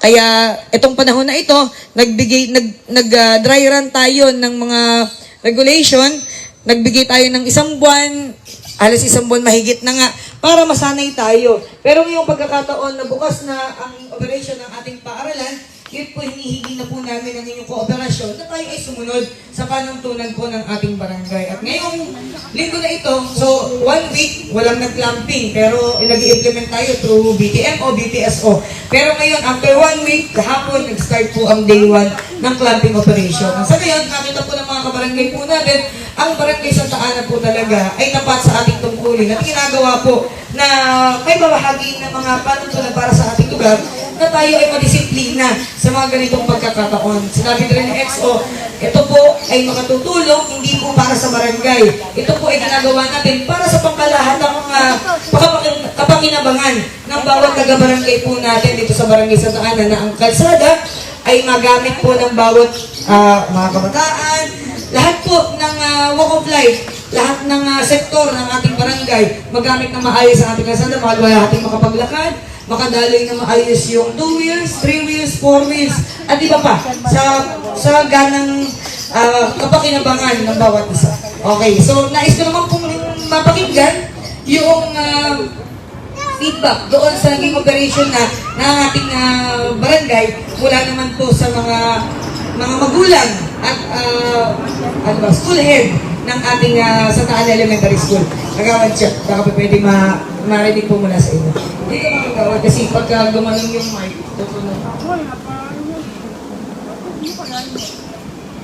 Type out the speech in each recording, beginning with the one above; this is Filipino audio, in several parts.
Kaya itong panahon na ito, dry run tayo ng mga regulation, nagbigay tayo ng 1 buwan, halos 1 buwan mahigit na nga, para masanay tayo. Pero ngayong pagkakataon na bukas na ang operation ng ating paaralan, yun po hinihingi na po namin ang inyong kooperasyon na tayo ay sumunod sa panuntunan po ng ating barangay. At ngayong linggo na ito, so 1 week, walang nag-clamping, pero nag-i-implement tayo through BTM o BPSO. Pero ngayon, after 1 week, kahapon, nag-start po ang day 1 ng clamping operation. Sa ngayon, nakita po ng mga kabarangay po natin, ang barangay Santa Ana po talaga ay tapat sa ating tungkulin at ginagawa po na may babahagi ng mga panuntunan para sa ating lugar na tayo ay madisiplina sa mga ganitong pagkakataon. Sinabi rin ng XO, ito po ay makatutulong, hindi po para sa barangay. Ito po ay ginagawa natin para sa pangkalahatang kapakinabangan ng bawat taga-barangay po natin dito sa Barangay Santa Ana na ang kalsada ay magamit po ng bawat mga kabataan, lahat po ng walk of life, lahat ng sektor ng ating barangay, magamit na maayos ang ating kalsada, wala ating makapaglakad, makadaloy na maayos yung 2 wheels, 3 wheels, 4 wheels, at iba pa, sa ganang kapakinabangan ng bawat isa. Okay, so nais ko naman pong mapakinggan yung feedback doon sa naging operation na ng ating barangay mula naman po sa mga magulang at school head ng ating Santa Ana Elementary School. Nagawad siya, baka pa pwede marinig po mula sa inyo. Hindi ka makagawad kasi pagka gumanon yung mic, tutunan.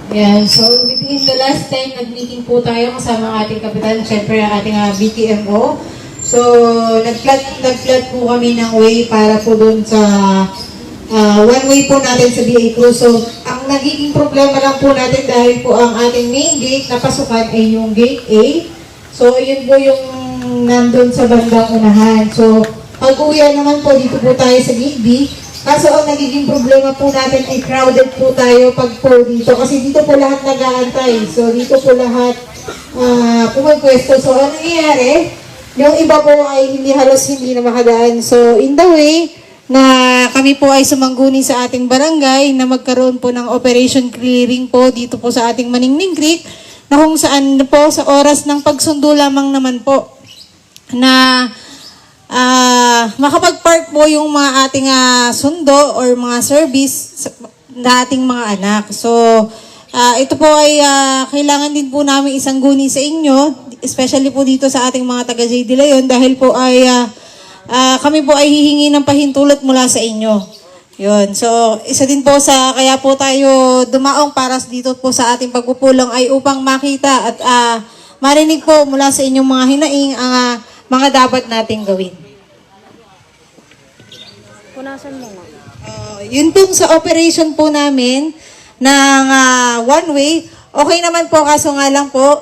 Yeah, so within the last time, nag-meeting po tayo kasama ang ating kapitan, syempre ang ating BTMO. So, nag-plot po kami ng way para po doon sa one way po natin sa BA Cruz. So, ang nagiging problema lang po natin dahil po ang ating main gate na pasukan ay yung gate A. So, yun po yung nandun sa bandang unahan. So, pag-uwian naman po, dito po tayo sa gate B. Kaso ang nagiging problema po natin ay crowded po tayo pag po dito. Kasi dito po lahat nag-aantay. So, dito po lahat pumagpwesto. So, ano nangyayari? Yung iba po ay halos hindi na makadaan. So, in the way na kami po ay sumangguni sa ating barangay na magkaroon po ng operation clearing po dito po sa ating Maningning Creek na kung saan po sa oras ng pagsundo lamang naman po na makapag-park po yung mga ating sundo or mga service na ating mga anak. So, ito po ay kailangan din po namin isang guni sa inyo, especially po dito sa ating mga taga-J. De Leon dahil po ay kami po ay hihingi ng pahintulot mula sa inyo. Yun. So, isa din po sa kaya po tayo dumaong para dito po sa ating pagpupulong ay upang makita at marinig po mula sa inyong mga hinaing ang mga dapat nating gawin. Punasan mo nga. Yun pong sa operation po namin ng one way, okay naman po kaso nga lang po,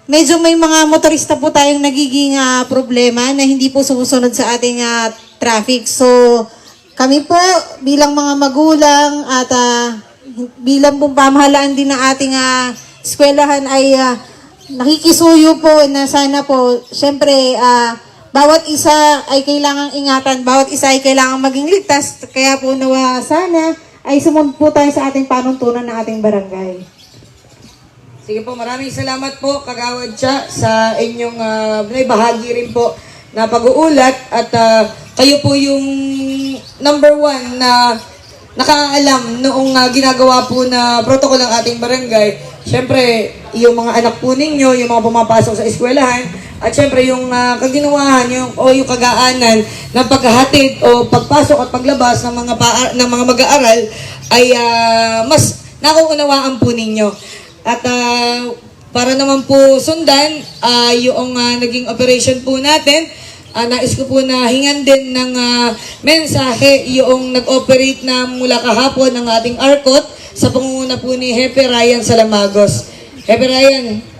medyo may mga motorista po tayong nagiging problema na hindi po sumusunod sa ating traffic. So, kami po bilang mga magulang at bilang pong pamahalaan din ng ating eskwelahan ay nakikisuyo po na sana po, syempre, bawat isa ay kailangang ingatan, bawat isa ay kailangang maging ligtas. Kaya po nawa sana ay sumunod po tayo sa ating panuntunan ng ating barangay. Sige po, maraming salamat po, Kagawad siya, sa inyong bahagi rin po na pag-uulat at kayo po yung number 1 na nakaalam noong ginagawa po na protocol ng ating barangay. Siyempre, yung mga anak po ninyo, yung mga pumapasok sa eskwelahan, at siyempre yung kaginawahan o yung kagaanan ng paghahatid o pagpasok at paglabas ng mga mag-aaral ay mas nakuunawaan po ninyo. At para naman po sundan yung naging operation po natin, nais ko po na hingan din ng mensahe yung nag-operate na mula kahapon ng ating ARCOT sa pangunguna po ni Hepe Ryan Salamagos. Hepe Ryan,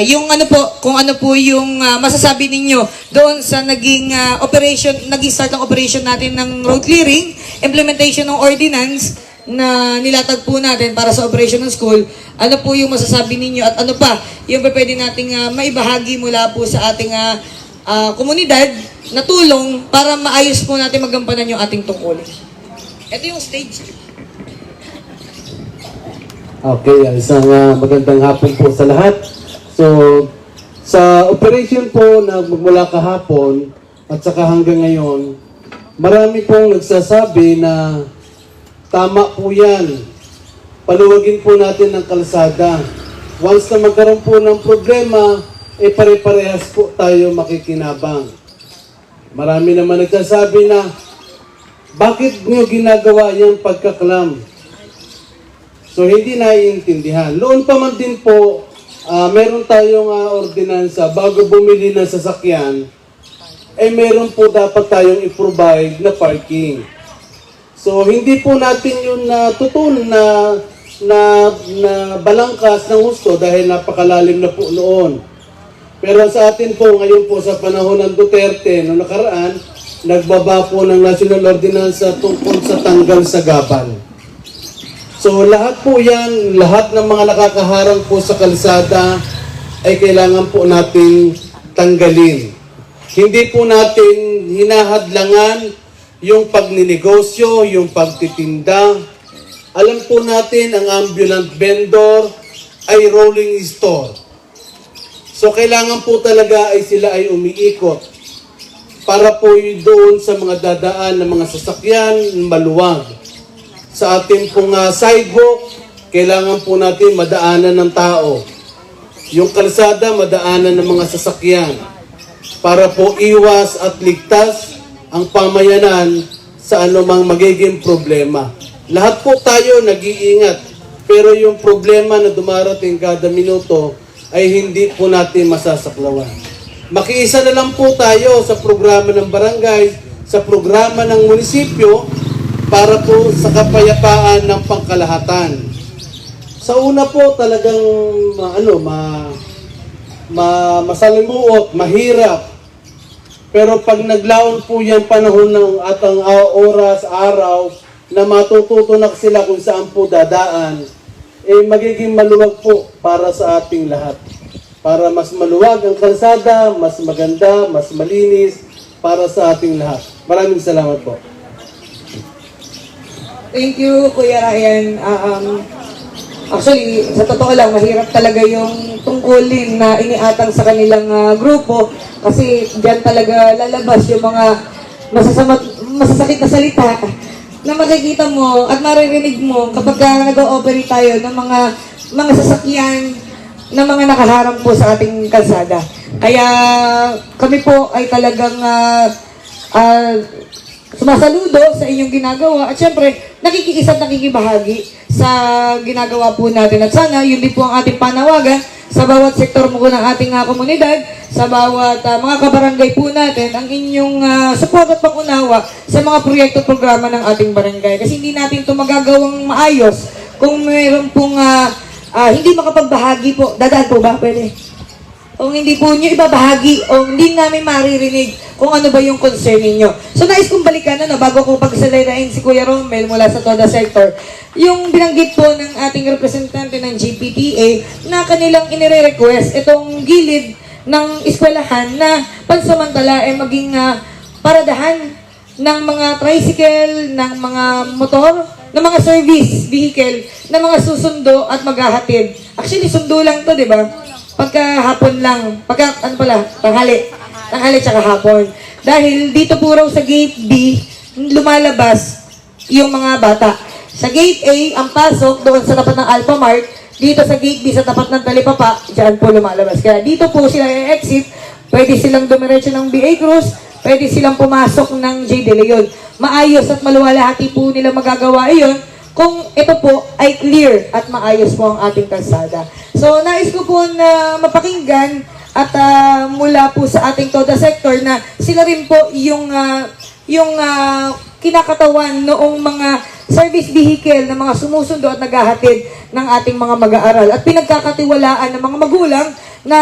yung ano po, kung ano po yung masasabi ninyo doon sa naging operation, naging start ng operation natin ng road clearing, implementation ng ordinance na nilatag po natin para sa operation ng school, ano po yung masasabi ninyo at ano pa yung pwede nating maibahagi mula po sa ating komunidad na tulong para maayos po natin magampanan yung ating tungkulin. Ito yung stage. Okay, isang magandang hapon po sa lahat. So, sa operation po na magmula kahapon at saka hanggang ngayon, marami pong nagsasabi na tama po yan. Paluwagin po natin ang kalsada. Once na magkaroon po ng problema, pare-parehas po tayo makikinabang. Marami naman nagsasabi na, bakit nyo ginagawa yung pagkaklam? So, hindi naiintindihan. Noon pa man din po, meron tayong ordinansa bago bumili ng sasakyan, meron po dapat tayong i-provide na parking. So, hindi po natin yun tutulong na balangkas ng husto dahil napakalalim na po noon. Pero sa atin po, ngayon po sa panahon ng Duterte, noong nakaraan, nagbaba po ng National Ordinance tungkol sa tanggal sa gabal. So lahat po yan, lahat ng mga nakakaharang po sa kalsada ay kailangan po natin tanggalin. Hindi po natin hinahadlangan yung pagninegosyo, yung pagtitinda. Alam po natin ang ambulant vendor ay rolling store. So kailangan po talaga ay sila ay umiikot para po doon sa mga dadaan ng mga sasakyan maluwag. Sa ating pong sidewalk, kailangan po natin madaanan ng tao. Yung kalsada, madaanan ng mga sasakyan. Para po iwas at ligtas ang pamayanan sa anumang magiging problema. Lahat po tayo nag-iingat. Pero yung problema na dumarating kada minuto ay hindi po natin masasaklawan. Makiisa na lang po tayo sa programa ng barangay, sa programa ng munisipyo, para po sa kapayapaan ng pangkalahatan. Sa una po talagang masalimuot, mahirap. Pero pag naglaon po yan panahon ng atang oras, araw, na matututunak sila kung saan po dadaan, magiging maluwag po para sa ating lahat. Para mas maluwag ang kalsada, mas maganda, mas malinis para sa ating lahat. Maraming salamat po. Thank you, Kuya Ryan. Actually, sa totoo lang, mahirap talaga yung tungkulin na iniatang sa kanilang grupo kasi diyan talaga lalabas yung mga masasakit na salita na makikita mo at maririnig mo kapag nag-ooperate tayo ng mga sasakyan na mga nakaharang po sa ating kalsada. Kaya kami po ay talagang sumasaludo sa inyong ginagawa at syempre nakikiisa at nakikibahagi sa ginagawa po natin. At sana yun din po ang ating panawagan sa bawat sektor mo ng ating komunidad, sa bawat mga kabarangay po natin, ang inyong support at pangunawa sa mga proyekto at programa ng ating barangay. Kasi hindi natin ito magagawang maayos kung mayroon pong hindi makapagbahagi po. Dadaan po ba? Pwede. Kung hindi po nyo ibabahagi o hindi namin maririnig kung ano ba yung concern ninyo. So nais kong balikan bago ko pagsalayain si Kuya Romel mula sa TODA sector, yung binanggit po ng ating representante ng GPTA na kanilang inire-request itong gilid ng eskwelahan na pansamantala ay maging paradahan ng mga tricycle, ng mga motor, ng mga service vehicle, ng mga susundo at maghahatid. Actually, sundo lang to, di ba? Pagkahapon lang, tanghali tsaka hapon. Dahil dito po raw sa gate B, lumalabas yung mga bata. Sa gate A, ang pasok doon sa tapat ng Alpha Mart, dito sa gate B, sa tapat ng Talipapa, dyan po lumalabas. Kaya dito po sila i-exit, pwede silang dumiretso ng BA Cruz, pwede silang pumasok ng J. De Leon. Maayos at maluwalhati po nila magagawa iyon kung ito po ay clear at maayos po ang ating kalsada. So, nais ko po na mapakinggan at mula po sa ating TODA sector na sila rin po yung kinakatawan noong mga service vehicle na mga sumusundo at naghahatid ng ating mga mag-aaral. At pinagkakatiwalaan ng mga magulang na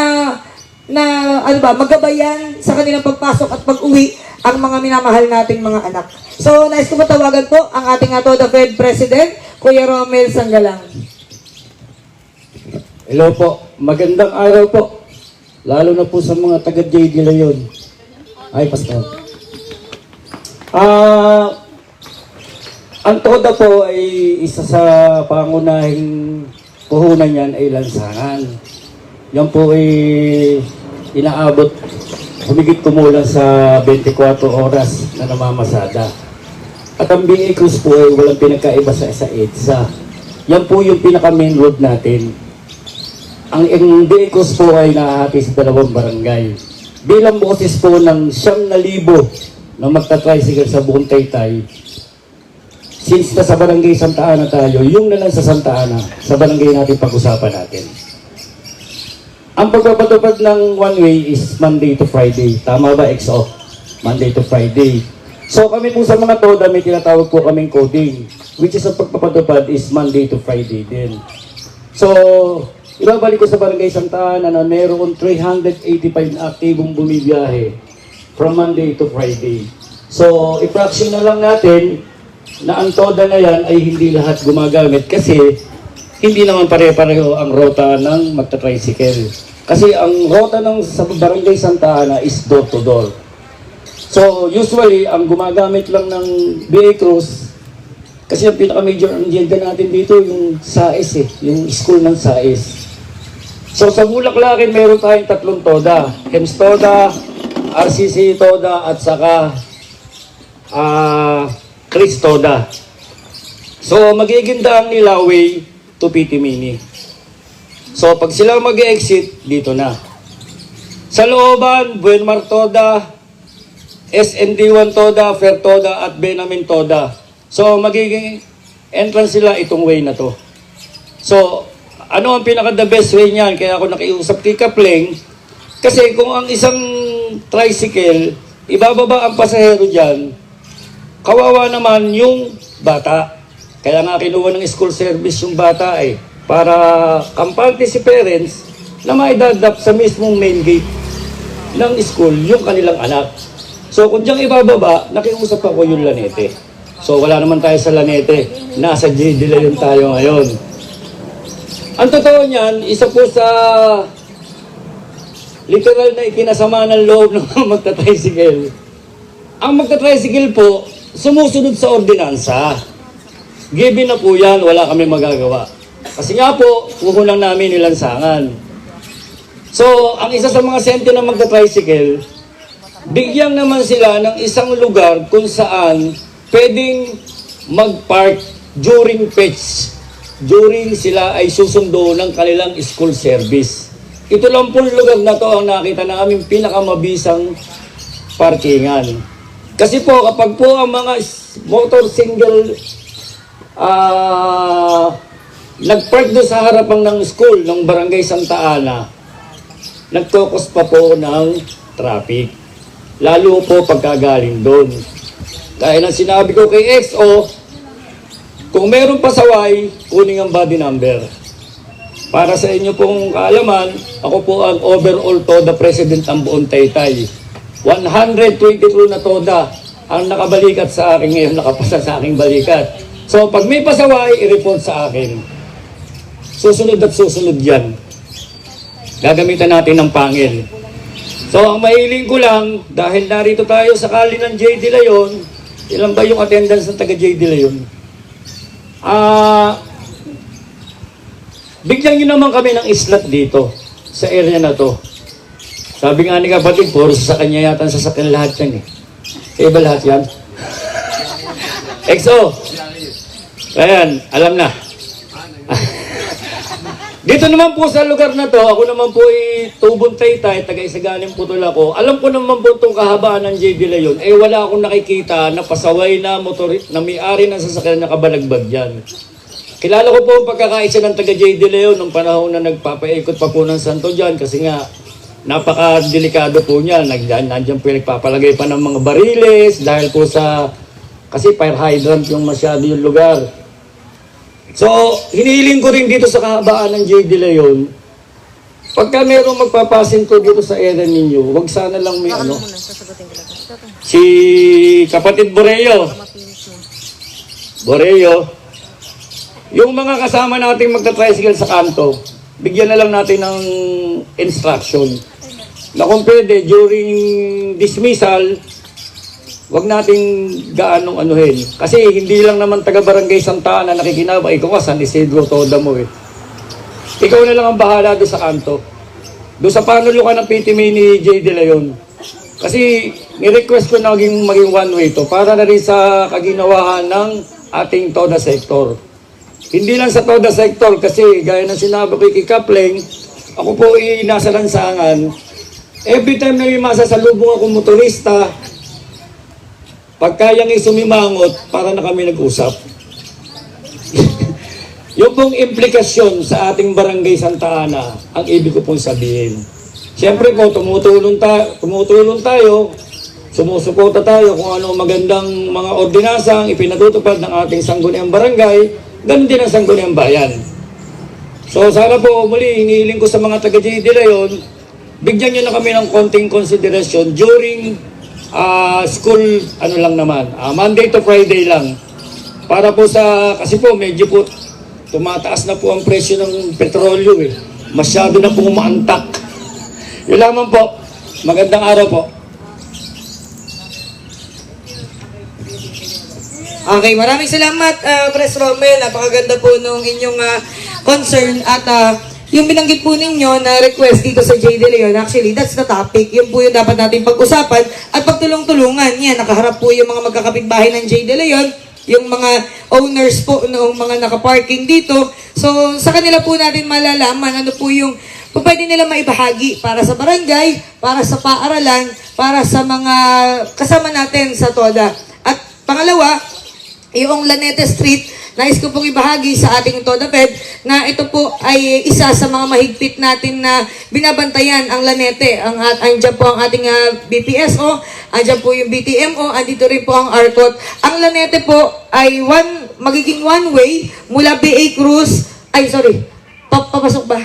magabayan sa kanilang pagpasok at pag-uwi ang mga minamahal nating mga anak. So, nais ko matawagan po ang ating TODA Fed President, Kuya Romel Sanggalang. Hello po, magandang araw po. Lalo na po sa mga taga J. De Leon. Ay, Pastor. Ang TODA po ay isa sa pangunahing puhunan yan ay lansangan. Yan po ay inaabot humigit kumulang sa 24 oras na namamasada. At ang BA Cruz po ay walang pinagkaiba sa EDSA. Yan po yung pinaka-main road natin. Ang BA Cruz po ay nahahati sa 2 barangay. Bilang boses po ng 9,000 na magta-tricycle sa buong Taytay, since nasa barangay Santa Ana tayo, yung na lang sa Santa Ana, sa barangay natin pag-usapan natin. Ang pagpapatupad ng one way is Monday to Friday. Tama ba, XO? Monday to Friday. So kami po sa mga TODA, may tinatawag po kaming coding, which is ang pagpapatupad is Monday to Friday din. So, ibabalik ko sa barangay Santa Ana na mayroon 385 na aktibong bumibiyahe from Monday to Friday. So, i-fraction na lang natin na ang TODA na yan ay hindi lahat gumagamit kasi hindi naman pare-pareho ang rota ng magta-tricycle. Kasi ang rota ng sa barangay Santa Ana is door-to-door. So, usually, ang gumagamit lang ng BA Cruz, kasi ang pinaka-major agenda natin dito yung SAES yung school ng SAES. So, sa Bulaklakin, meron tayong 3 TODA. HEMS TODA, RCC TODA, at saka Chris TODA. So, magiging daan nila way to PT Mini. So, pag sila mag-exit, dito na. Sa looban, Buenmar TODA, SND1 TODA, Fair TODA, at Benamin TODA. So, magiging entrance sila itong way na to. So, ano ang pinaka-the best way niyan? Kaya ako nakiusap kay Kapling. Kasi kung ang isang tricycle, ibababa ang pasahero dyan, kawawa naman yung bata. Kaya nga kinuha ng school service yung bata para kampante si parents na maidadap sa mismong main gate ng school yung kanilang anak. So kung diyang ibababa, nakiusap ako yung Lanete. So wala naman tayo sa Lanete. Nasa GD Leon tayo ngayon. Ang totoo niyan, isa po sa literal na ikinasama ng loob ng mga magta-tricycle. Ang magta-tricycle po, sumusunod sa ordinansa. Given na po yan, wala kami magagawa. Kasi nga po, kukulang namin nilansangan. So, ang isa sa mga sente na magta-tricycle, bigyan naman sila ng isang lugar kung saan pwedeng mag-park during fetch. During sila ay susundo ng kanilang school service. Ito lang po lugar na to ang nakita na aming pinakamabisang parkingan. Kasi po, kapag po ang mga motor single nag-park doon sa harapan ng school ng Barangay Santa Ana, nagtokos pa po ng traffic. Lalo po pagkagaling doon. Dahil ang sinabi ko kay XO, kung meron pasaway, kunin ang body number. Para sa inyo pong kaalaman, ako po ang overall TODA President ng buong Taytay. 122 na TODA ang nakabalikat sa akin ngayon, nakapasa sa aking balikat. So pag may pasaway, i-report sa akin. Susunod at susunod yan. Gagamitan natin ng pangil. So ang mahiling ko lang, dahil narito tayo sa kali ng J. De Leon, ilan ba yung attendance ng taga J. De Leon? Bigyan nyo naman kami ng islat dito sa area na to. Sabi nga ni kapatid, puro sa kanya yata sasakyan lahat yan Kaya ba lahat yan? XO! Ayan, alam na. Dito naman po sa lugar na to, ako naman po ay tubong Taytay, taga-Isagaling Putol ako. Alam ko naman po itong kahabaan ng J. De Leon, wala akong nakikita na pasaway na motor na may-ari ng sasakyan na kabalagbag dyan. Kilala ko po ang pagkakaisa ng taga J. De Leon nung panahon na nagpapaikot pa po ng santo dyan kasi nga napaka-delikado po niya. Nandiyan po nagpapalagay pa ng mga bariles dahil po sa kasi fire hydrant yung masyado yung lugar. So, hinihiling ko rin dito sa kahabaan ng J. De Leon, pagka merong magpapasin ko dito sa area ninyo, wag sana lang may si kapatid Boreo, yung mga kasama nating magta-tricycle sa kanto, bigyan na lang natin ng instruction. na kung pwede during dismissal, wag nating gaanong anuhin. Kasi hindi lang naman taga-barangay Santa Ana nakikinabang. Ikaw nga, San Isidro, Toda mo eh. Ikaw na lang ang bahala doon sa kanto. Doon sa panulukan ng PTMA ni J. De Leon. Kasi ni-request ko na maging one way to para na rin sa kaginawahan ng ating Toda sector. Hindi lang sa Toda sector kasi gaya ng sinabi ko kay Kapling, ako po ay nasa lansangan. Every time na may masasalubong akong motorista, pag kayang sumimangot, para na kami nag-usap. Yung pong implikasyon sa ating barangay Santa Ana, ang ibig ko pong sabihin. Siyempre po, tumutulong tayo, sumusuporta tayo kung ano magandang mga ordinansang ipinatutupad ng ating sangguniang barangay, ganun din ang sangguniang bayan. So sana po muli, hinihiling ko sa mga taga-J. De Leon, bigyan nyo na kami ng konting konsiderasyon during school, ano lang naman, Monday to Friday lang. Para po sa, kasi po medyo po, tumataas na po ang presyo ng petrolyo eh. Masyado na po umaantak. Yun lamang po. Magandang araw po. Okay, maraming salamat, Pres Romel. Napakaganda po nung inyong concern at yung binanggit po ninyo na request dito sa J. De Leon, actually, that's the topic. Yun po yung dapat natin pag-usapan at pagtulong-tulungan. Yan, nakaharap po yung mga magkakapitbahay ng J. De Leon, yung mga owners po ng mga nakaparking dito. So, sa kanila po natin malalaman ano po yung pwede nila maibahagi para sa barangay, para sa paaralan, para sa mga kasama natin sa TODA. At pangalawa, yung Lanete Street, nais ko pong ibahagi sa ating TODA-PED na ito po ay isa sa mga mahigpit natin na binabantayan ang Lanete. Andyan po ang ating BPSO, andyan po yung BTMO, andito rin po ang ARCOT. Ang Lanete po ay magiging one way mula BA Cruz, papasok ba?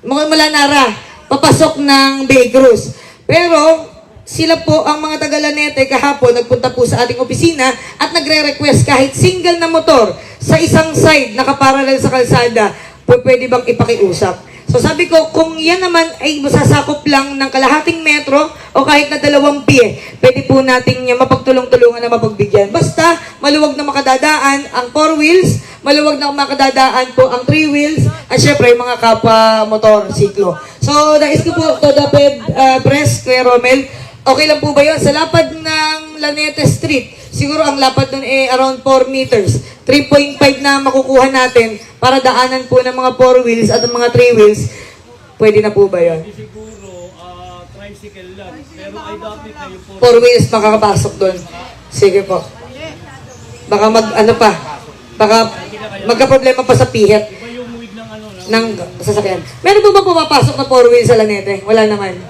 Mula Nara, papasok ng BA Cruz. Pero sila po ang mga taga Lanete kahapon nagpunta po sa ating opisina at nagre-request kahit single na motor sa isang side nakaparallel sa kalsada, pwede bang ipakiusap? So sabi ko, kung yan naman ay masasakop lang ng kalahating metro o kahit na 2 piye, pwede po natin yung mapagtulong-tulungan na mapagbigyan. Basta maluwag na makadadaan ang 4 wheels, maluwag na makadadaan po ang 3 wheels, at syempre mga kapwa motor, siklo. So nais ko po, TODA-PED Press, Kuya Romel, okay lang po ba yun? Sa lapad ng Lanete Street, siguro ang lapad nun around 4 meters. 3.5 na makukuha natin para daanan po ng mga 4 wheels at mga 3 wheels. Pwede na po ba yun? Siguro, tricycle lang. Pero I doubt it na yung 4 wheels makakapasok doon. Sige po. Baka baka magka-problema pa sa pihet ng sasakyan. Meron po ba pumapasok na 4 wheels sa Lanete? Wala naman.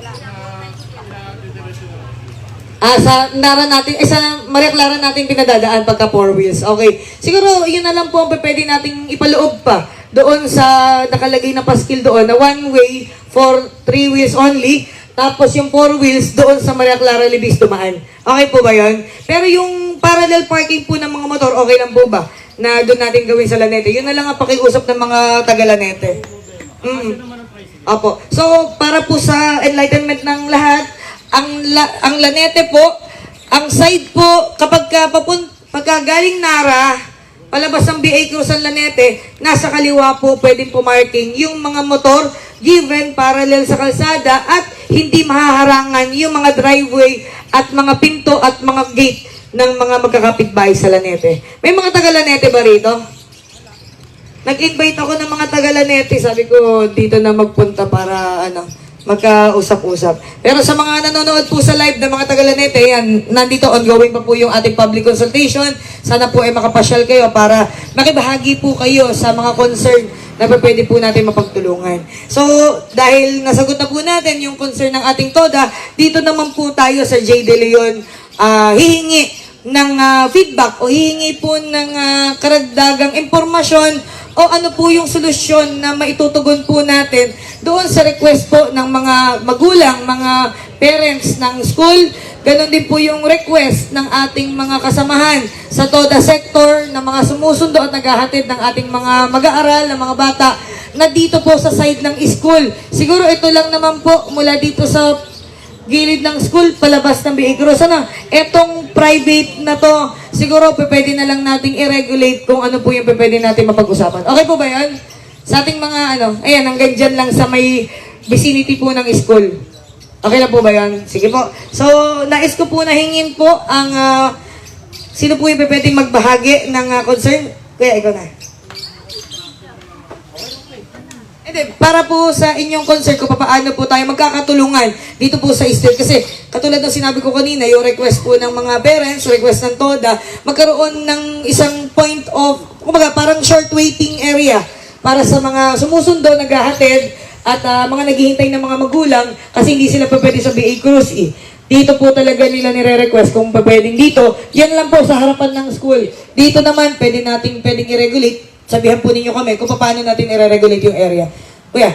Sa Nara natin, sa Maria Clara natin pinadadaan pagka 4 wheels. Okay. Siguro, yun na lang po ang pwede nating ipaloob pa doon sa nakalagay na paskil doon na one way for 3 wheels only. Tapos yung 4 wheels doon sa Maria Clara Libis dumaan. Okay po ba yun? Pero yung parallel parking po ng mga motor, okay lang po ba? Na doon natin gawin sa Lanete. Yun na lang ang pakiusap ng mga taga Lanete. Opo. So, para po sa enlightenment ng lahat, ang Lanete po, ang side po, pagka galing Nara, palabas ng BA Cruz ang Lanete, nasa kaliwa po pwedeng pumarking yung mga motor given parallel sa kalsada at hindi mahaharangan yung mga driveway at mga pinto at mga gate ng mga magkakapitbahay sa Lanete. May mga taga Lanete ba rito? Nag-invite ako ng mga taga Lanete, sabi ko dito na magpunta para magkausap-usap. Pero sa mga nanonood po sa live ng mga taga Lanete, yan, nandito ongoing pa po yung ating public consultation. Sana po ay makapasyal kayo para makibahagi po kayo sa mga concern na pwede po natin mapagtulungan. So, dahil nasagot na po natin yung concern ng ating TODA, dito naman po tayo sa J. De Leon hihingi ng feedback o hihingi po ng karagdagang impormasyon o ano po yung solusyon na maitutugon po natin doon sa request po ng mga magulang, mga parents ng school. Ganon din po yung request ng ating mga kasamahan sa TODA sector na mga sumusundo at naghahatid ng ating mga mag-aaral, ng mga bata na dito po sa side ng school. Siguro ito lang naman po mula dito sa gilid ng school, palabas ng BA Cruz. Ano, etong private na to, siguro pwede na lang nating i-regulate kung ano po yung pwede natin mapag-usapan. Okay po ba yan? Sa ating mga ayan, hanggang dyan lang sa may vicinity po ng school. Okay na po ba yan? Sige po. So, nais ko po na hingin po ang, sino po yung pwedeng magbahagi ng concern? Kuya, ikaw na. Para po sa inyong concern kung paano po tayo magkakatulungan dito po sa state. Kasi katulad ng sinabi ko kanina, yung request po ng mga parents, request ng TODA, magkaroon ng isang point of, kumbaga parang short waiting area para sa mga sumusundo, naghahatid, at mga naghihintay ng mga magulang kasi hindi sila pwede sa BA Cruz eh. Dito po talaga nila nire-request kung pwedeng dito. Yan lang po sa harapan ng school. Dito naman, pwedeng i-regulate. Sabihan po ninyo kami kung paano natin i-regulate yung area. Kuya.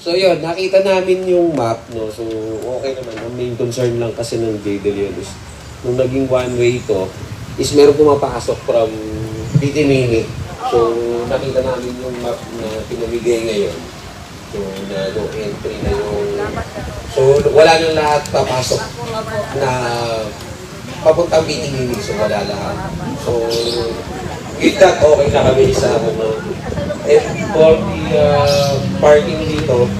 So yun, nakita namin yung map, no? So okay naman. Ang main concern lang kasi ng JDL is nung naging one-way ito, is meron pumapasok from Bitimini. So nakita namin yung map na pinamigay ngayon. So na no entry na yung... So wala nang lahat papasok na papuntang Bitimini. So wala lahat. So with that, okay na kami sa ano. And for the parking dito,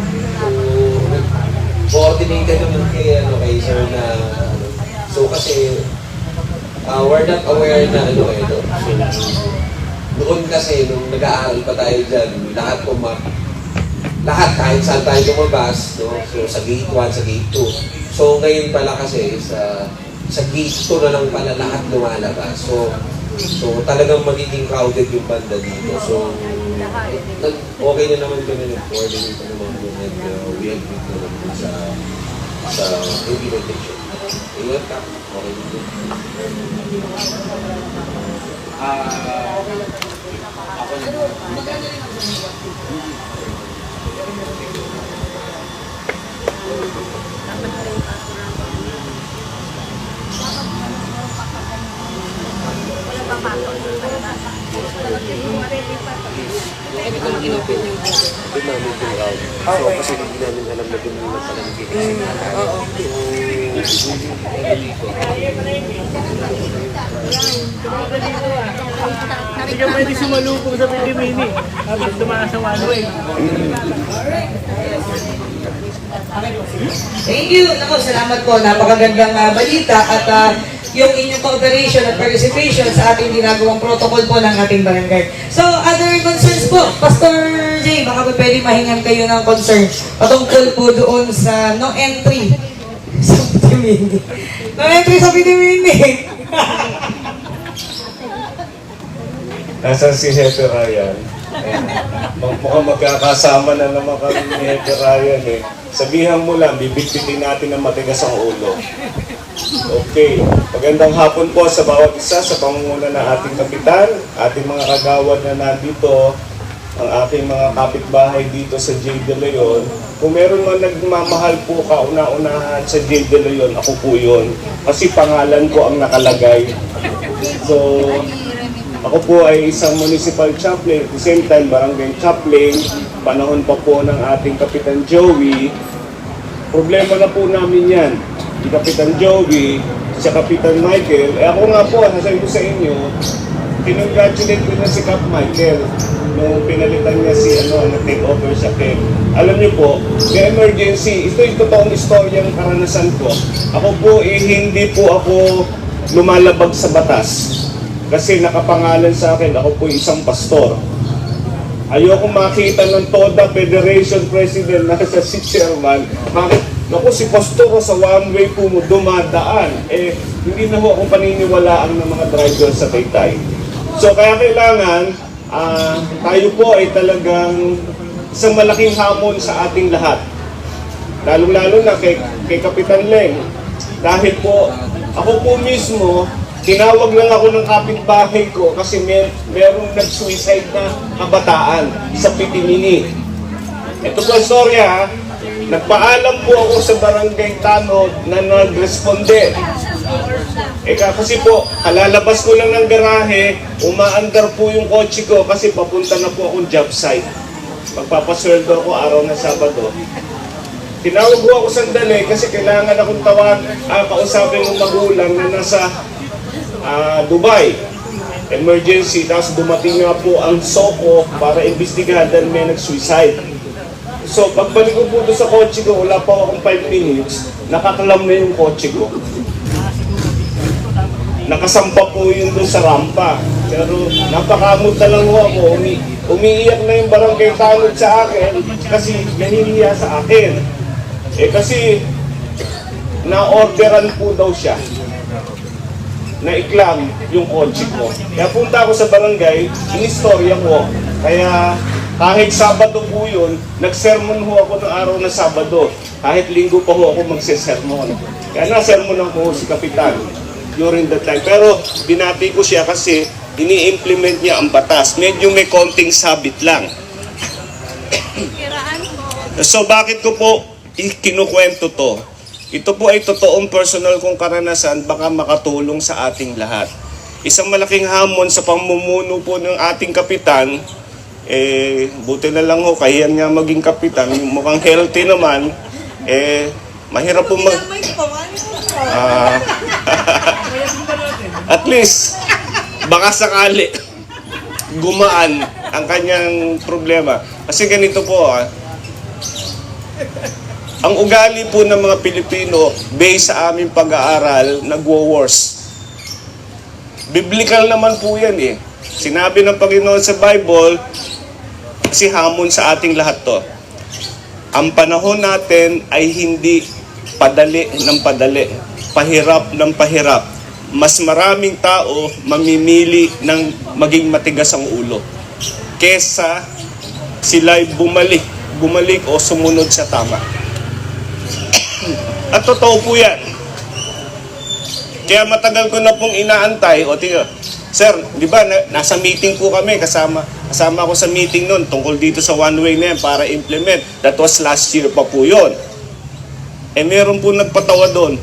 coordinated naman kay sir na so kasi we're not aware na so noon kasi nung nag-aaral pa tayo dyan, lahat kahit saan tayo lumabas, no? So sa gate 1, sa gate 2. So ngayon pala kasi sa gate 2 na lang pala lahat lumalabas. So talagang magiging crowded yung banda dito. So okay na naman kami nag-coordinate na naman yun and we agreed na naman sa implementation. Ayun ka, okay na yun. Ako na. Doon namin yung route. So, kasi hindi namin alam na doon muna pala nagkikising na tayo. Hindi ka pwede sumalubong sa Pilipini. Habang tumakas sa one way. Thank you. Ako, salamat po. Napakagandang balita at yung inyong cooperation at participation sa ating ginagawang protocol po ng ating barangay. So, other concerns po, Pastor Jay, baka po pwede mahingan kayo ng concern patungkol po doon sa no entry sa Pitimini. No entry sa Pitimini. Nasaan si Hepe Ryan? Mukhang magkakasama na naman kami ni Hepe Ryan eh. Sabihan mo lang, bibigbitin natin ng matigas ang ulo. Okay. Magandang hapon po sa bawat isa sa pangunguna ng ating kapitan, ating mga kagawad na nandito, ang ating mga kapitbahay dito sa J. De Leon. Kung meron man nagmamahal po kauna-unahan sa J. De Leon, ako po yun. Kasi pangalan ko ang nakalagay. So, ako po ay isang municipal chaplain, at the same time barangay chaplain, panahon pa po ng ating Kapitan Joey. Problema na po namin yan. Si Kapitan Joey, si Kapitan Michael, ako nga po, nasabi ko sa inyo, kinongratulate ko na si Cap Michael nung pinalitan niya si nag-take over siya kay. Alam niyo po, the emergency, ito yung totoong istoryang karanasan ko. Ako po, hindi po ako lumalabag sa batas. Kasi nakapangalan sa akin, ako po isang pastor. Ayoko makita ng TODA Federation President na sa si Chairman. Naku, si Pastor sa one-way po mo dumadaan. Hindi na ho akong paniniwalaan ng mga driver sa Taytay. So kaya kailangan, tayo po ay talagang isang malaking hamon sa ating lahat. Lalo-lalo na kay Kapitan Leng. Dahil po, ako po mismo, tinawag lang ako ng kapitbahay ko kasi merong nag-suicide na kabataan sa Pitimini. Ito po ang storya ha. Nagpaalam po ako sa barangay Tanod na nag-responde. Kasi po, kalalabas ko lang ng garahe, umaandar po yung kotse ko kasi papunta na po akong job site. Magpapasweldo ako araw na Sabado. tinawag ko ako sandali kasi kailangan akong kausapin ng magulang na nasa Dubai. Emergency, tapos dumating nga po ang SOCO para imbestigahan dahil may nag-suicide. So, pagbalik ko po doon sa kotse ko, wala pa akong 5 minutes, nakakalam na yung kotse ko. Nakasampa po yun doon sa rampa. Pero napakamot na lang ako, umiiyak na yung barangay tanod sa akin kasi nahihiya sa akin. Kasi na-orderan po daw siya. Na-iklam yung kotse ko. Kaya punta ako sa barangay, inistorya ko. Kaya kahit Sabado po yun, nagsermon ho ako ng araw na Sabado. Kahit Linggo pa ho ako magsesermon. Kaya nasermon ako si Kapitan during that time. Pero binati ko siya kasi ini-implement niya ang batas. Medyo may konting sabit lang. So bakit ko po kinukwento to? Ito po ay totoong personal kong karanasan, baka makatulong sa ating lahat. Isang malaking hamon sa pamumuno po ng ating kapitan, buti na lang ho, kahiyan nga maging kapitan, mukhang healthy naman, mahirap po at least, baka sakali, gumaan ang kanyang problema. Kasi ganito po, ang ugali po ng mga Pilipino, based sa aming pag-aaral, nagwo-wars. Biblical naman po yan eh. Sinabi ng Panginoon sa Bible, kasi hamon sa ating lahat to. Ang panahon natin ay hindi padali ng padali, pahirap ng pahirap. Mas maraming tao mamimili ng maging matigas ang ulo kesa sila'y bumalik o sumunod sa tama. At totoo po yan. Kaya matagal ko na pong inaantay. O tiyo, sir, di ba nasa meeting po kami, kasama ako sa meeting noon tungkol dito sa one-way na yan para implement. That was last year pa po yun. Meron po nagpatawa doon.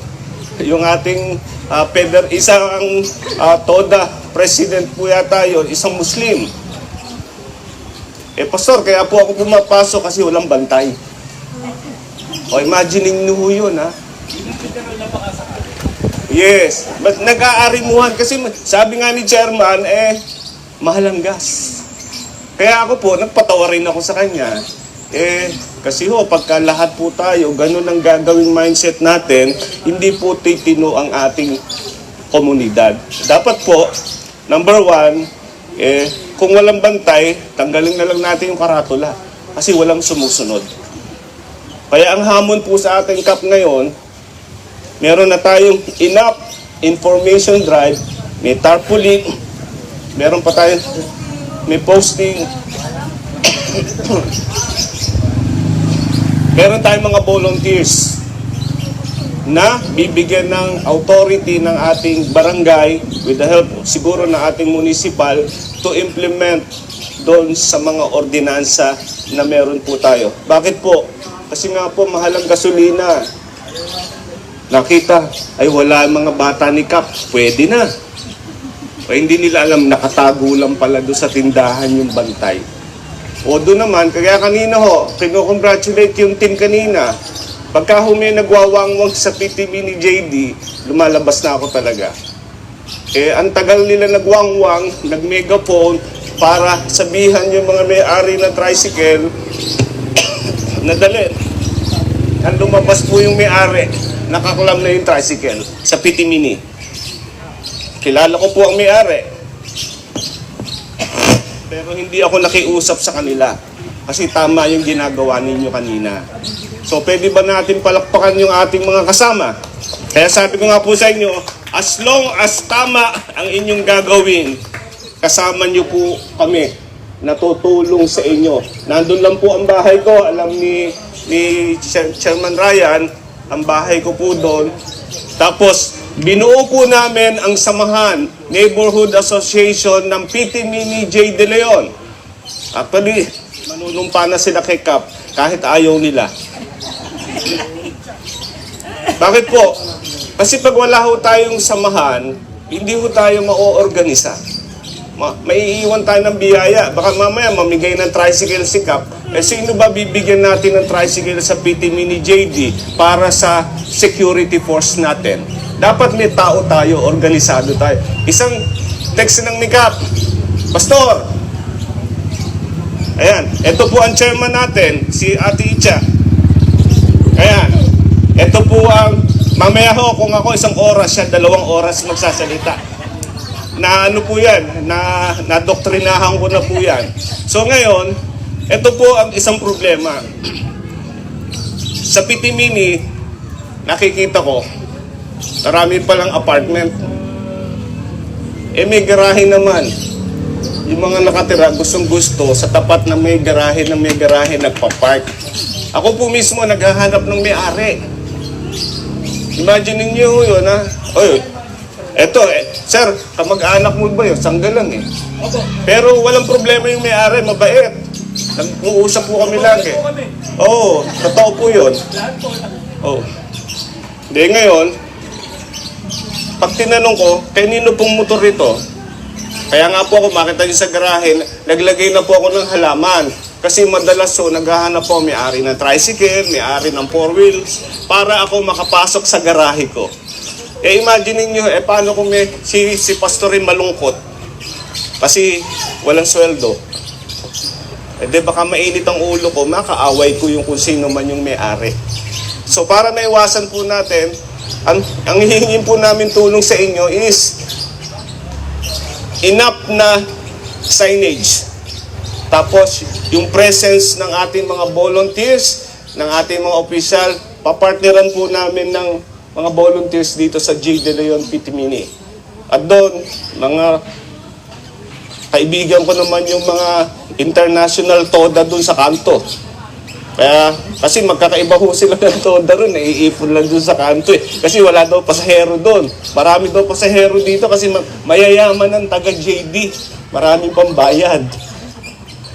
Yung ating isang TODA president po yata yun, isang Muslim. Pastor, kaya po ako pumapasok kasi walang bantay. O imagining nyo yun, ha? Yes. But nag-aarimuhan kasi sabi nga ni chairman, mahal ang gas. Kaya ako po, nagpatawa rin ako sa kanya. Kasi pagka lahat po tayo, ganun ang gagawing mindset natin, hindi po titino ang ating komunidad. Dapat po, number one, kung walang bantay, tanggalin na lang natin yung karatula. Kasi walang sumusunod. Kaya ang hamon po sa ating CAP ngayon, meron na tayong enough information drive, may tarpaulin, meron pa tayong may posting, meron tayong mga volunteers na bibigyan ng authority ng ating barangay with the help siguro ng ating municipal to implement doon sa mga ordinansa na meron po tayo. Bakit po? Kasi nga po, mahal ang gasolina. Nakita, ay wala mga bata ni Kap. Pwede na. O hindi nila alam, nakatago lang pala doon sa tindahan yung bantay. O doon naman, kaya kanina kino-congratulate yung team kanina. Pagka may nagwawangwang sa PTV ni JD, lumalabas na ako talaga. Ang tagal nila nagwangwang, nag-megaphone, para sabihan yung mga may-ari ng tricycle, nadali. Ang lumabas po yung may-ari, nakakulam na yung tricycle sa PT Mini. Kilala ko po ang may-ari. Pero hindi ako nakiusap sa kanila kasi tama yung ginagawa ninyo kanina. So pwede ba natin palakpakan yung ating mga kasama? Kaya sabi ko nga po sa inyo, as long as tama ang inyong gagawin, kasama nyo po kami, natutulong sa inyo. Nandun lang po ang bahay ko, alam ni Chairman Ryan, ang bahay ko po doon. Tapos, binuo po namin ang samahan, Neighborhood Association ng PT Mini J. De Leon. Actually, manunumpa na sila kay Kap, kahit ayaw nila. Bakit po? Kasi pag wala ho tayong samahan, hindi ho tayo ma-organisa. maiiwan tayo ng biyaya. Baka mamaya mamigay ng tricycle si Cap. Eh sino ba bibigyan natin ng tricycle sa PT Mini JD para sa security force natin? Dapat may tao tayo, organisado tayo. Isang text ng ni Cap, Pastor, ayan, ito po ang chairman natin, si Ate Icha. Ayan, ito po ang, mamaya ho, kung ako 1 oras, siya 2 oras magsasalita. Na ano po yan, na doktrinahan ko na po yan. So ngayon, ito po ang isang problema. Sa PT Mini, nakikita ko, marami palang apartment. Eh may garahe naman. Yung mga nakatira, gustong gusto, sa tapat na may garahe nagpa-park. Ako po mismo naghahanap ng may-ari. Imagine niyo yun, ha? Oy, eto, sir, kamag-anak mo ba yun? Sangga lang eh. Pero walang problema yung may-ari, mabait. Nag-uusap po kami lagi. Oo, totoo po yun. Oo. Hindi, ngayon, pag tinanong ko, kanino pong motor ito? Kaya nga po ako, makita niyo sa garahe, naglagay na po ako ng halaman. Kasi madalas so, naghahanap po may-ari ng tricycle, may-ari ng 4 wheels, para ako makapasok sa garahe ko. Eh imagine niyo, paano kung si pastor rin malungkot? Kasi walang sweldo. Eh di baka mainit ang ulo ko, makaaway ko yung kung sino man yung may-ari. So para maiwasan po natin, ang hihingin po namin tulong sa inyo is enough na signage. Tapos, yung presence ng ating mga volunteers, ng ating mga opisyal, papartneran po namin ng mga volunteers dito sa J. De Leon PT Mini. At doon, mga kaibigan ko naman yung mga international TODA doon sa kanto. Kaya, kasi magkakaiba ho sila ng TODA ron, iipon lang doon sa kanto eh. Kasi wala daw pasahero doon. Marami daw pasahero dito kasi mayayaman ng taga JD. Maraming pambayad.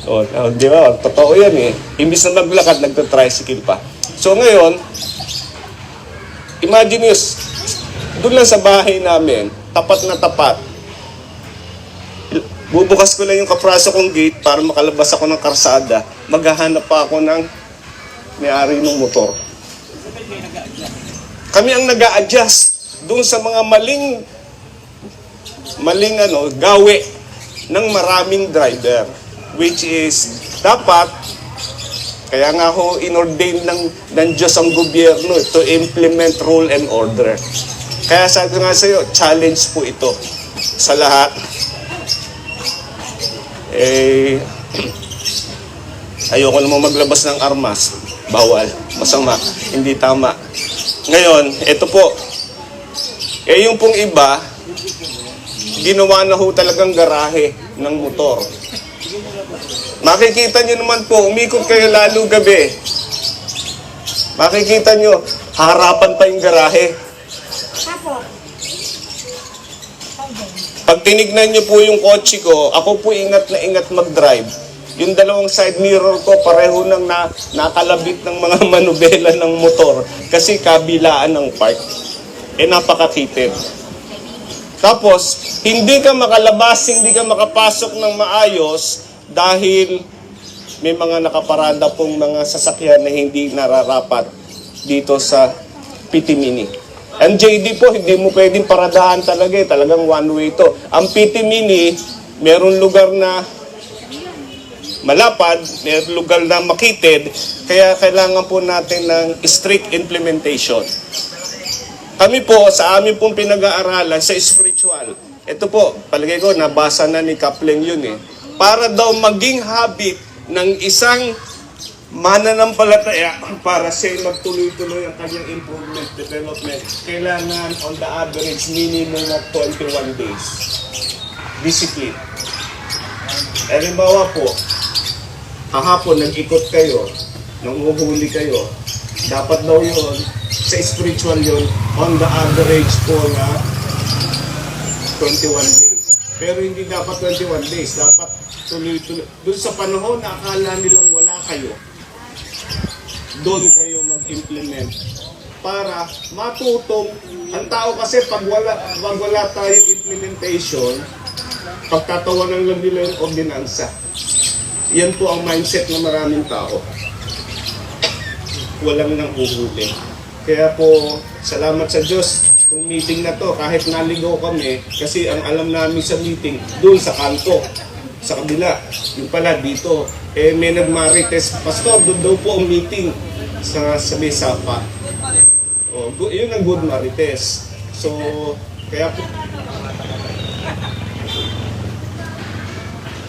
O, di ba? Totoo yan eh. Imbis na maglakad, nagta-tricycle pa. So ngayon, imagine nyo, doon lang sa bahay namin, tapat na tapat. Bubukas ko lang yung kapraso kong gate para makalabas ako ng karsada. Maghahanap pa ako ng may-ari ng motor. Kami ang nag-a-adjust doon sa mga maling gawe ng maraming driver. Which is, dapat, kaya nga ho, inordain ng Diyos ang gobyerno to implement rule and order. Kaya sabi nga sa'yo, challenge po ito sa lahat. Ayoko naman maglabas ng armas. Bawal, masama, hindi tama. Ngayon, ito po. Yung pong iba, ginawa na ho talagang garahe ng motor. Makikita nyo naman po, umikot kayo lalo gabi. Makikita nyo, harapan pa yung garahe. Pag tinignan nyo po yung kotse ko, ako po ingat na ingat mag-drive. Yung 2 side mirror ko, pareho nang nakalabit ng mga manubela ng motor kasi kabilaan ng park. Napakakitid. Tapos, hindi ka makalabas, hindi ka makapasok ng maayos dahil may mga nakaparada pong mga sasakyan na hindi nararapat dito sa PT Mini. Ang JD po, hindi mo pwedeng paradahan talaga eh. Talagang one way to. Ang PT Mini, meron lugar na malapad, meron lugar na makitid, kaya kailangan po natin ng strict implementation. Kami po, sa amin pong pinag-aaralan sa spiritual, ito po, palagay ko, nabasa na ni Kaplan yun eh. Para daw maging habit ng isang mananampalataya para siya magtuloy-tuloy ang kanyang improvement, development, kailangan on the average minimum of 21 days. Discipline. Halimbawa po, kahapon nag-ikot kayo, nanguhuli kayo, dapat daw yun, sa spiritual yun, on the average po na 21 days. Pero hindi dapat 21 days, dapat tuloy-tuloy. Doon sa panahon na akala nilang wala kayo, doon kayo mag-implement para matutong. Ang tao kasi pag wala tayong implementation, pagtatawanan lang nila yung ordinansa. Yan po ang mindset ng maraming tao. Walang nang uhuli. Kaya po, salamat sa Diyos. Itong meeting na to, kahit naligaw kami, kasi ang alam namin sa meeting, doon sa kanto, sa kabila, yung pala dito, may nagmarites, Pastor, doon daw po ang meeting sa Mesapa. Yun ang good marites. So, kaya po,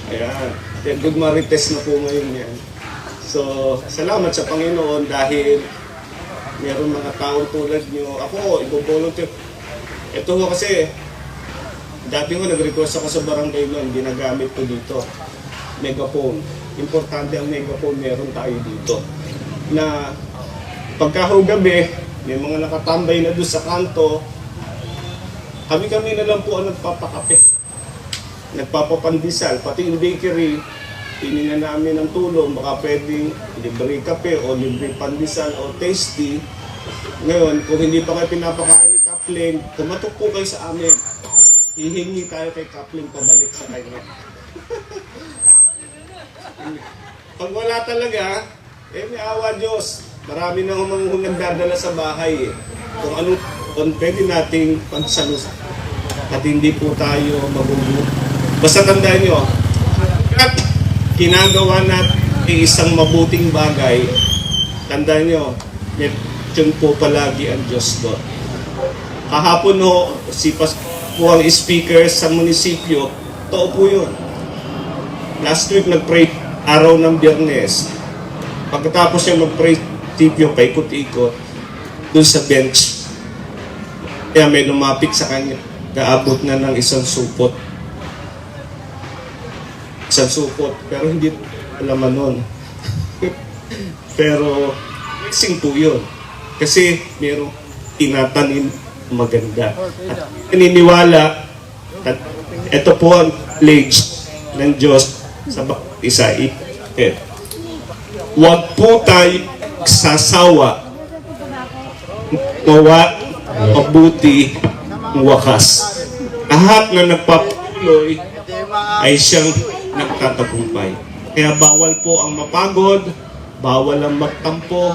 ayan, good marites na po ngayon yan. So, salamat sa Panginoon dahil meron mga taong tulad nyo. Ako, ibo-volunteer. Ito ho kasi, dati ho nag-request ako sa barangay noon, ginagamit ko dito. Megaphone. Importante ang megaphone meron tayo dito. Na pagka ho gabi, may mga nakatambay na doon sa kanto, kami-kami na lang po ang nagpapakape. Nagpapapandisal, pati yung bakery, hininga namin ng tulong, baka pwedeng libre kape o libre pandesal o tasty. Ngayon, kung hindi pa kayo pinapakain ni Kapling, tumatok po kayo sa amin. Hihingi tayo kay Kapling pabalik sa kanya. Pag wala talaga, may awa Diyos. Marami na humang nagdadala sa bahay. Kung pwede nating pagsalusan at hindi po tayo magugulo. Basta tandaan nyo, at ginagawa natin isang mabuting bagay, tandaan nyo, yun po palagi ang Diyos doon. Kahapon ho, si Pastor po ang speaker sa munisipyo, totoo po yun. Last week nag-pray araw ng Biyernes. Pagkatapos niya mag-pray, munisipyo, paikot-ikot, doon sa bench. Kaya may lumapit sa kanya, kaabot na ng isang supot. Pero hindi alaman nun. Pero blessing po yun. Kasi mayroong tinatanim maganda. At naniniwala at ito po ang pledge ng Diyos sa bawat isa. Huwag po tayo sasawa mawa mabuti ang wakas. Lahat na nagpapatuloy ay siyang nagtatagumpay. Kaya bawal po ang mapagod, bawal ang magtampo,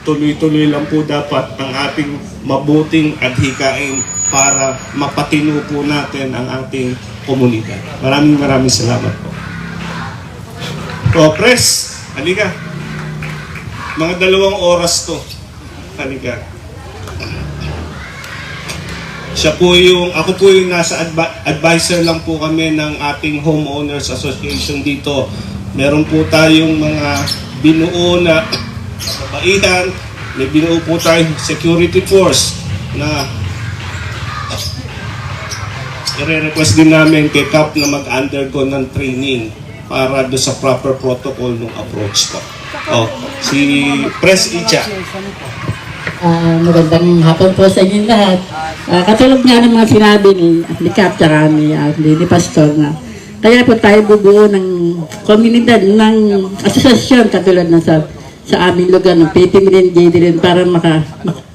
tuloy-tuloy lang po dapat ang ating mabuting adhikain para mapatino po natin ang ating komunidad. Maraming salamat po. Press, halika. Mga 2 oras to. Halika. Ako po yung nasa advisor lang po kami ng ating homeowners association dito. Meron po tayong mga binuo na kabaihan, may binuo po tayong security force na i-request din namin kay CAP na mag-undergo ng training para do sa proper protocol ng approach ko. Si Pres Icha. Magandang hapon po sa inyo lahat. Katulad nga ng mga sinabi ni Cap tsaka ni Pastor na kaya po tayo bubuo ng komunidad, ng asosasyon katulad ng sa aming lugar ng PTM JDLN para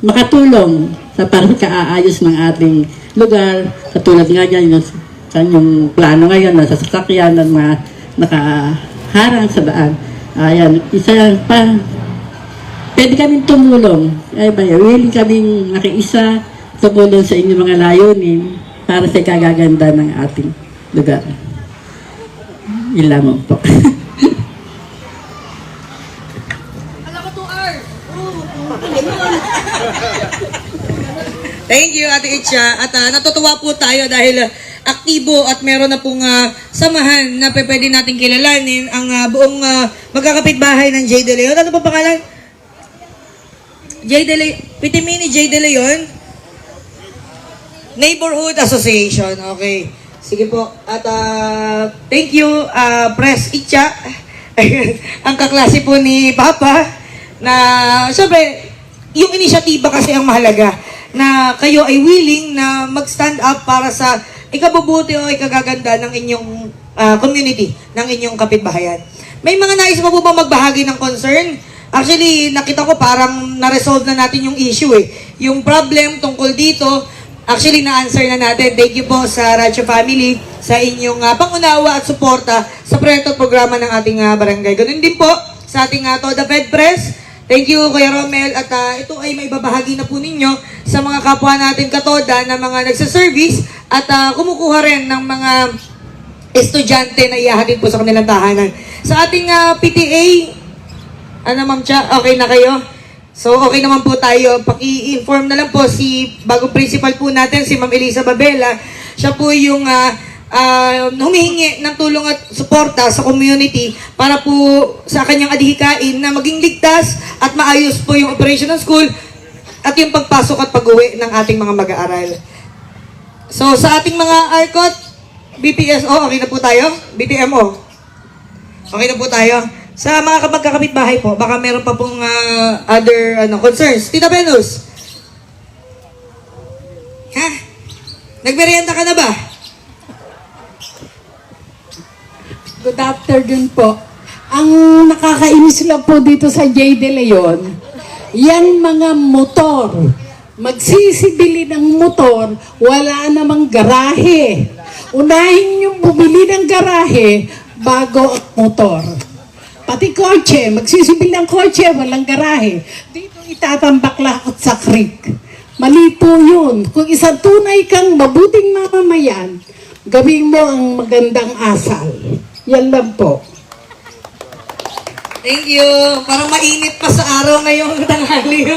makatulong sa parang kaaayos ng ating lugar. Katulad nga yan yung plano ngayon na sa sasakyan ng mga nakaharang sa daan. Ayan, isa pa. Pwede kaming tumulong. Willing kaming nakiisa tumulong sa inyong mga layunin para sa kagaganda ng ating lugar. Yun lamang po. Thank you, Ate Itcha. At natutuwa po tayo dahil aktibo at meron na pong samahan na pwede natin kilalanin ang buong magkakapitbahay ng J. De Leon. Ano pa pangalan? Pitimini J. De Leon Neighborhood Association. Okay. Sige po. At thank you, Pres Itcha. Ang kaklase po ni Papa na syempre, yung inisyatiba kasi ang mahalaga na kayo ay willing na mag-stand up para sa ikabubuti o ikagaganda ng inyong community, ng inyong kapitbahayan. May mga nais pa po ba magbahagi ng concern? Actually, nakita ko parang na-resolve na natin yung issue eh. Yung problem tungkol dito, Actually, na-answer na natin. Thank you po sa Radyo Family sa inyong pangunawa at suporta sa proyekto at programa ng ating barangay. Ganun din po sa ating Toda Fed Press. Thank you, Kuya Romel. At ito ay may babahagi na po ninyo sa mga kapwa natin katoda na mga nagsaservice at kumukuha rin ng mga estudyante na iahatid po sa kanilang tahanan. Sa ating PTA, Ma'am Cha, okay na kayo? So, okay naman po tayo. Paki-inform na lang po si bagong principal po natin, si Ma'am Elisa Babela. Siya po yung humihingi ng tulong at suporta sa community para po sa kanyang adhikain na maging ligtas at maayos po yung operation ng school at yung pagpasok at pag-uwi ng ating mga mag-aaral. So, sa ating mga ARCOT, BPSO, okay na po tayo? BTMO, okay na po tayo? Sa mga magkakapit-bahay po, baka meron pa pong other concerns. Tita Venus? Ha? Nagmerienda ka na ba? Good afternoon po. Ang nakakainis lang po dito sa J. De Leon, yan mga motor. Magsisibili ng motor, wala namang garahe. Unahin yung bumili ng garahe bago ang motor. Pati kotse, magsisibil ng kotse, walang garahe. Dito itatambak lahat sa creek. Mali po yun. Kung isang tunay kang mabuting mamamayan, gawin mo ang magandang asal. Yan lang po. Thank you. Parang mainit pa sa araw ngayong tanghali.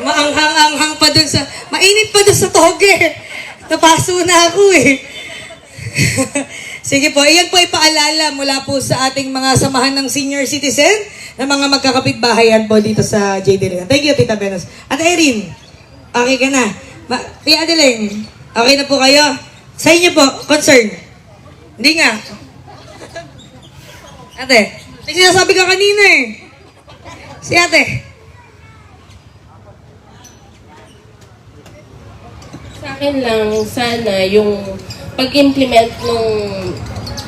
Maanghang-anghang pa dun sa... Mainit pa dun sa toge. Napaso na ako eh. Sige po, iyan po ipaalala mula po sa ating mga samahan ng senior citizen na mga magkakapit-bahayan po dito sa J. De Leon. Thank you, Tita Venus. At Erin, okay ka na. Tia Adeline, okay na po kayo? Sa inyo po, concern? Hindi nga. Ate, may sinasabi ka kanina eh. Si ate. Sa akin lang, sana yung pag-implement ng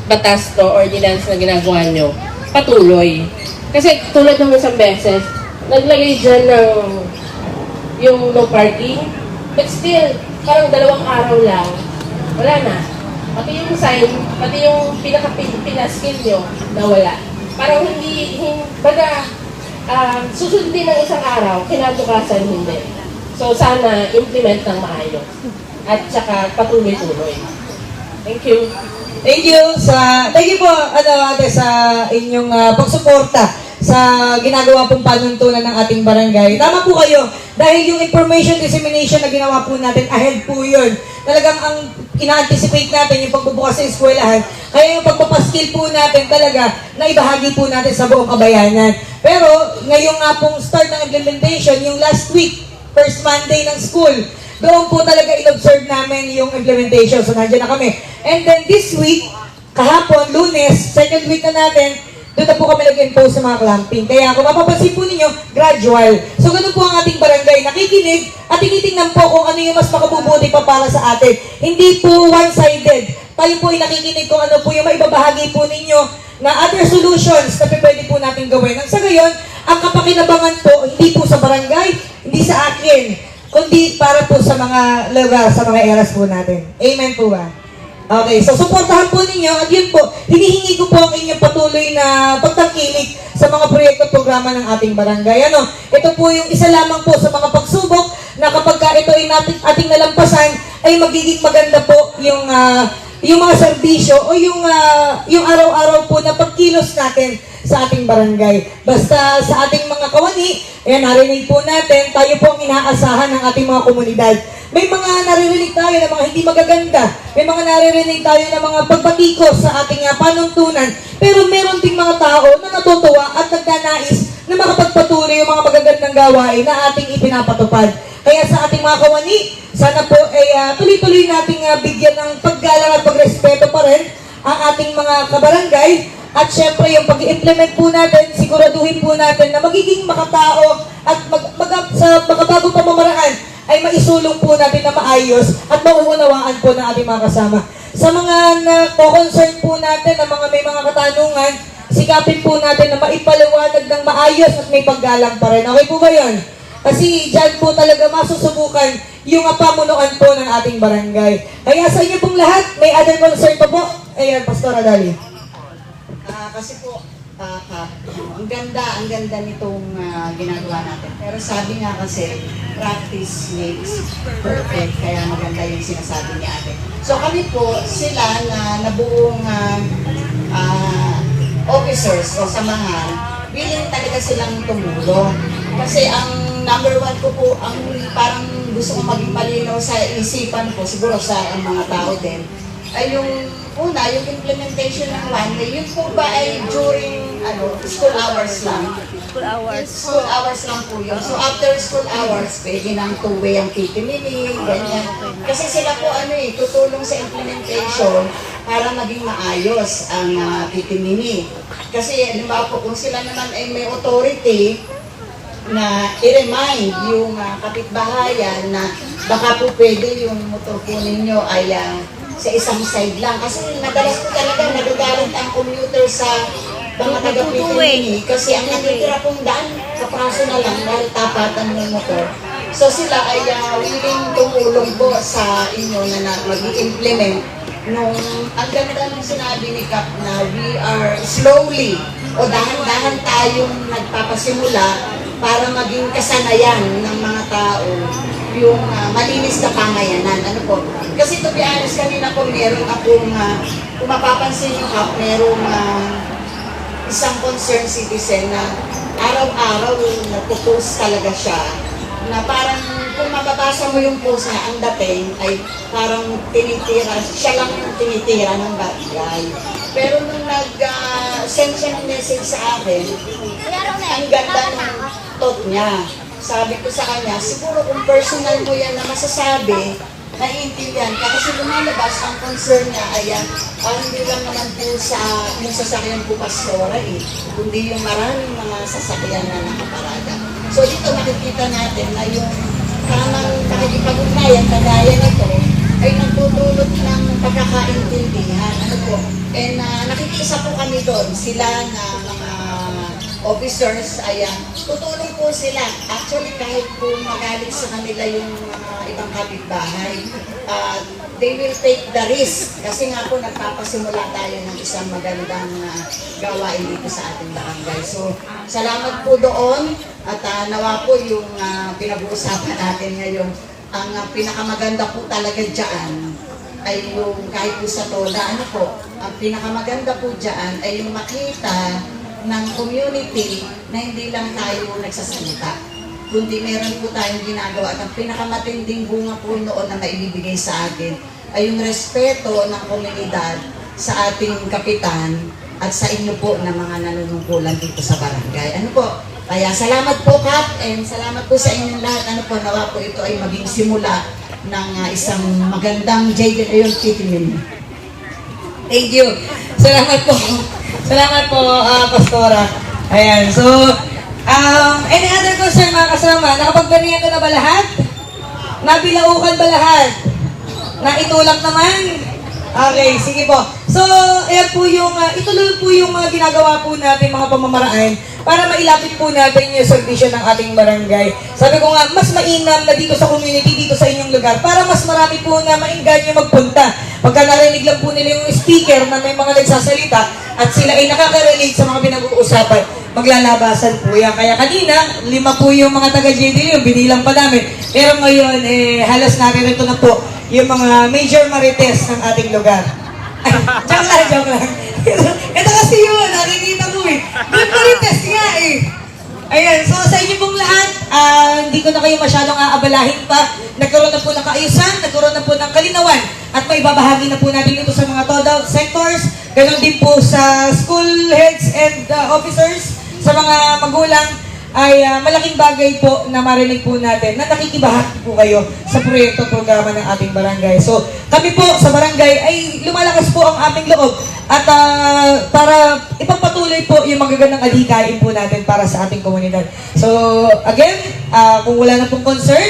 batas to, ordinance na ginagawa nyo, patuloy. Kasi tulad ng isang beses, naglagay dyan ng yung no parking, but still, parang 2 araw lang, wala na. Pati yung sign, pati yung pinaka-pinaskill nyo, nawala. Parang baga, susundin ng isang araw, kinabukasan hindi. So sana implement ng maayos. At saka patuloy-tuloy. Thank you. Thank you po ate sa inyong pagsuporta sa ginagawa pong panuntunan ng ating barangay. Tama po kayo, dahil yung information dissemination na ginawa po natin, ahead po yun. Talagang ang ina-anticipate natin yung pagbubukas sa eskwelahan. Kaya yung pagpapaskill po natin talaga na ibahagi po natin sa buong kabayanan. Pero ngayong nga pong start ng implementation, yung last week, first Monday ng school, doon po talaga in-observe namin yung implementation. So, nandiyan na kami. And then this week, kahapon, Lunes, second week na natin, doon na po kami nag-impose sa mga clamping. Kaya kung mapapansin po ninyo, gradual. So, ganun po ang ating barangay. Nakikinig at tinitingnan po kung ano yung mas makabubuti pa para sa atin. Hindi po one-sided. Tayo po ay nakikinig kung ano po yung maibabahagi po ninyo na other solutions na pwede po natin gawin. Ang sa gayon, ang kapakinabangan po, hindi po sa barangay, hindi sa akin, kundi para po sa mga lugar, sa mga eras po natin. Amen po ba? Okay, so suportahan po ninyo at yun po, hinihingi ko po ang inyong patuloy na pagtangkilik sa mga proyekto at programa ng ating barangay. Ito po yung isa lamang po sa mga pagsubok na kapag ito ay ating nalampasan, ay magiging maganda po yung mga serbisyo o yung araw-araw po na pagkilos natin sa ating barangay. Basta sa ating mga kawani, narinig po natin, tayo po ang inaasahan ng ating mga komunidad. May mga naririnig tayo ng mga hindi magaganda. May mga naririnig tayo ng mga pagbatikos sa ating panuntunan. Pero meron ding mga tao na natutuwa at nagdanais na makapagpatuloy yung mga magagandang gawain na ating ipinapatupad. Kaya sa ating mga kawani, sana po ay tuloy-tuloy nating bigyan ng paggalang at pagrespeto pa rin ang ating mga kabarangay. At syempre, yung pag-implement po natin, siguraduhin po natin na magiging makatao at sa makabagong pamamaraan ay maisulong po natin na maayos at mauunawaan po ng ating mga kasama. Sa mga na-concern po natin, na may mga katanungan, sikapin po natin na maipaliwanag ng maayos at may paggalang pa rin. Okay po ba yun? Kasi dyan po talaga masusubukan yung pamunuan po ng ating barangay. Kaya sa inyo pong lahat, may other concern pa po. Ayan, Pastor Adali. Kasi po, ang ganda nitong ginagawa natin. Pero sabi nga kasi, practice makes perfect. Kaya maganda yung sinasabi ni ate. So kami po, sila na nabuong officers o samahan, willing talaga silang tumulong. Kasi ang number one ko po, ang parang gusto ko maging malinaw sa isipan ko, siguro sa mga tao din, ay yung una, yung implementation ng one way, yun po ba ay during school hours lang? School hours lang po yun. So after school hours, pwede ng two-way ang kikinig, ganyan. Kasi sila po tutulong sa implementation para maging maayos ang kikinig. Kasi halimbawa po, kung sila naman ay may authority na i-remind yung kapitbahayan na baka po pwede yung motor po ninyo ay sa isang side lang. Kasi madalas po talaga nagagalit ang commuter sa mga taga-Pitini kasi ang natitira pong daan kapraso na lang dahil tapatan ng motor. So sila ay willing tumulong po sa inyo na mag-implement nung ang ganda ng sinabi ni Kap na we are slowly o dahan-dahan tayong nagpapasimula para maging kasanayan ng mga tao yung malinis na pamayanan. Ano po? Kasi to be honest, kanina po meron akong, kung mapapansin nyo Kap, merong isang concerned citizen na araw-araw nagpo-post talaga siya na parang kung mababasa mo yung post na ang dating ay parang tinitira, siya lang yung tinitira ng bagay. Pero nung nag-send siya ng message sa akin, ang ganda ng thought niya. Sabi ko sa kanya, siguro kung personal mo yan na masasabi, naiintindihan ka kasi lumalabas ang concern niya ay hindi lang naman po sa yung sasakyan po pastora kundi yung maraming mga sasakyan na nakaparada. So dito makikita natin na yung tamang pakikipag-ugnayan kagaya nito ay nagtutulot ng pagkakaintindihan. Ano po? And nakikiisa po kami doon, sila na mga officers, tutulong po sila. Actually, kahit po magalit sa kanila yung mga ibang kapitbahay, they will take the risk. Kasi nga po, nagpapasimula tayo ng isang magandang gawain dito sa ating barangay. So, salamat po doon at nawa po yung pinag-uusapan natin ngayon. Ang pinakamaganda po talaga dyan ay yung kahit po sa TODA, ang pinakamaganda po dyan ay yung makita ng community na hindi lang tayo nagsasalita, kundi meron po tayong ginagawa at ang pinakamatinding bunga po noon na maibibigay sa akin ay yung respeto ng komunidad sa ating kapitan at sa inyo po na mga nanunungkulan dito sa barangay. Ano po? Kaya salamat po Kap and salamat po sa inyong lahat. Nawa po ito ay maging simula ng isang magandang J. De Leon Pitinin. Thank you. Salamat po. Salamat po, Pastora. Ayan, so, any other concern mga kasama? Nakapagpanihan na ba lahat? Nabilaukan ba lahat? Naitulak naman? Okay, sige po. So, ayan po yung, ituloy po yung mga ginagawa po natin, mga pamamaraan, para mailapit po natin yung servisyo ng ating barangay. Sabi ko nga, mas mainam na dito sa community, dito sa inyong lugar, para mas marami po na mainggan yung magpunta. Pagka narinig lang po nila yung speaker na may mga nagsasalita at sila ay nakaka-relate sa mga pinag-uusapan, maglalabasan po yan. Kaya kanina, 5 po yung mga taga-JDL, yung binilang pa namin. Pero ngayon, halos naririto na po yung mga major marites ng ating lugar. Ay, joke lang. Ito kasi yun, nakikita ko good marites nga Ayan, so sa inyo pong lahat, hindi ko na kayo masyadong aabalahin pa. Nagkaroon na po ng kaayusan, nagkaroon na po ng kalinawan, at may babahagi na po natin ito sa mga TODA sectors, ganoon din po sa school heads and officers, sa mga magulang, ay malaking bagay po na marinig po natin na nakikibahagi po kayo sa proyekto programa ng ating barangay. So kami po sa barangay ay lumalakas po ang aming loob at para ipagpatuloy po yung magagandang adhikain po natin para sa ating komunidad. So again, kung wala na pong concern,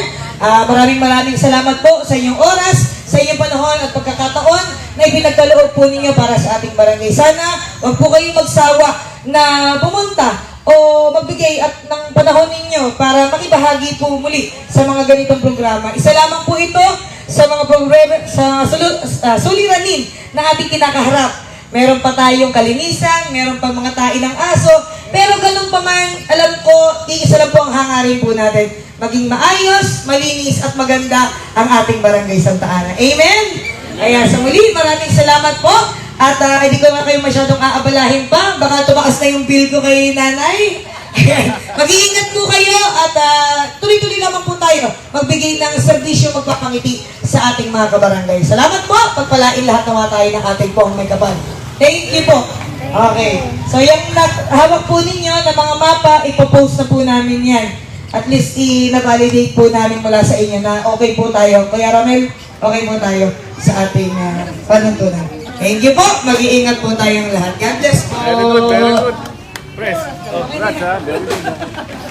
maraming salamat po sa inyong oras, sa inyong panahon at pagkakataon na ipinagkaloob po ninyo para sa ating barangay. Sana wag po kayong magsawa na pumunta o magbigay at ng panahon ninyo para makibahagi po muli sa mga ganitong programa. Isa lamang po ito sa mga programa, sa suliranin na ating kinakaharap. Meron pa tayong kalinisan, meron pa mga tain ng aso, pero ganun pa man, alam ko, iisa lang po ang hangarin po natin. Maging maayos, malinis at maganda ang ating barangay Santa Ana. Amen? Kaya sa muli, maraming salamat po. At hindi ko na kayo masyadong aabalahin pa. Baka tumakas na yung bill ko kay nanay. Mag-iingat po kayo at tuloy-tuloy naman po tayo magbigay ng serbisyo, magpapangiti sa ating mga kabarangay. Salamat po. Pagpalain lahat naman tayo ng ating pong may kapal. Thank you po. Okay. So yung hawak po ninyo ng mga mapa, ipopost na po namin yan. At least i-validate po namin mula sa inyo na okay po tayo. Kuya Ramel, okay po tayo sa ating panuntunan. Thank you po. Mag-iingat po tayong lahat. God bless po. Very good, very good. Press. Oh, congrats, ha? Very good.